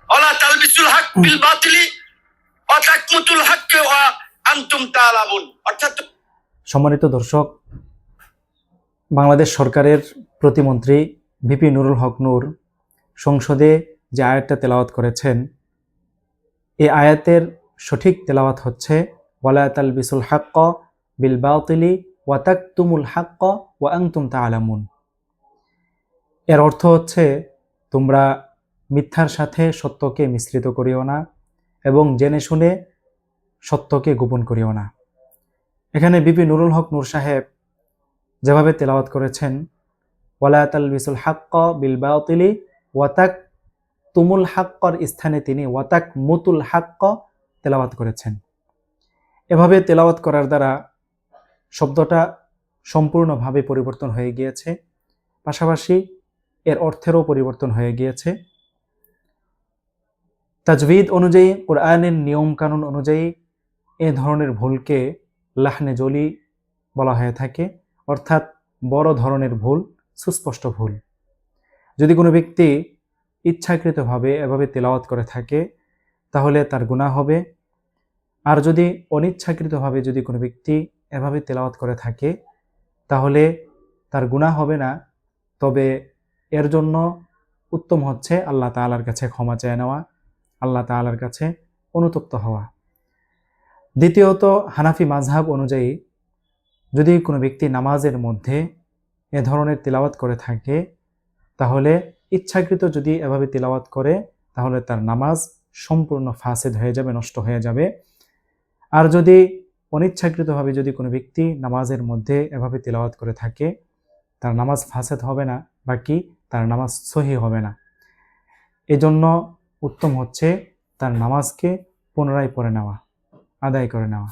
ওয়ালা তালবিসুল হক বিল বাতিলি ওয়া তাকমুতুল হককে ওয়া আনতুম তাআলামুন। অর্থাৎ সম্মানিত দর্শক, বাংলাদেশ সরকারের প্রতিমন্ত্রী ভিপি নুরুল হক নূর সংসদে যে আয়াতটা তেলাওয়াত করেছেন, এই আয়াতের সঠিক তেলাওয়াত হচ্ছে ওয়ালা তালবিসুল হাক্ক বিল বাতিলি ওয়া তাকতুমুল হাক্ক ওয়া আনতুম তাআলামুন। এর অর্থ হচ্ছে, তোমরা মিথ্যার সাথে সত্যকে মিশ্রিত করিও না এবং জেনে শুনে সত্যকে গোপন করিও না। এখানে ভিপি নুরুল হক নূর সাহেব যেভাবে তেলাওয়াত করেছেন, ওয়ালা তালবিসুল হাক্ক বিল বাতিলি ওয়া তাকতুমুল হাক্কর স্থানে তিনি ওয়া তাকমুতুল হাক্ক তেলাওয়াত করেছেন। এভাবে তেলাওয়াত করার দ্বারা শব্দটা সম্পূর্ণভাবে পরিবর্তন হয়ে গিয়েছে, পাশাপাশি এর অর্থেরও পরিবর্তন হয়ে গিয়েছে। তাজভিদ অনুযায়ী, কোরআনের নিয়ম কানুন অনুযায়ী এ ধরনের ভুলকে লাহনে জলি বলা হয়ে থাকে, অর্থাৎ বড় ধরনের ভুল, সুস্পষ্ট ভুল। যদি কোনো ব্যক্তি ইচ্ছাকৃতভাবে এভাবে তেলাওয়াত করে থাকে তাহলে তার গুনাহ হবে। আর যদি অনিচ্ছাকৃতভাবে যদি কোনো ব্যক্তি এভাবে তেলাওয়াত করে থাকে তাহলে তার গুনাহ হবে না, তবে এর জন্য উত্তম হচ্ছে আল্লাহ তাআলার কাছে ক্ষমা চেয়ে নেওয়া, আল্লাহ তাআলার কাছে অনুতপ্ত হওয়া। দ্বিতীয়ত, হানাফি মাযহাব অনুযায়ী যদি কোনো ব্যক্তি নামাজের মধ্যে এ ধরনের তিলাওয়াত করে থাকে তাহলে ইচ্ছাকৃত যদি এভাবে তিলাওয়াত করে তাহলে তার নামাজ সম্পূর্ণ ফাসেদ হয়ে যাবে, নষ্ট হয়ে যাবে। আর যদি অনিচ্ছাকৃতভাবে যদি কোনো ব্যক্তি নামাজের মধ্যে এভাবে তিলাওয়াত করে থাকে তার নামাজ ফাসেদ হবে না, বাকি তার নামাজ সহি হবে না। এজন্য উত্তম হচ্ছে তার নামাজকে পুনরায় পড়ে নেওয়া, আদায় করে নেওয়া।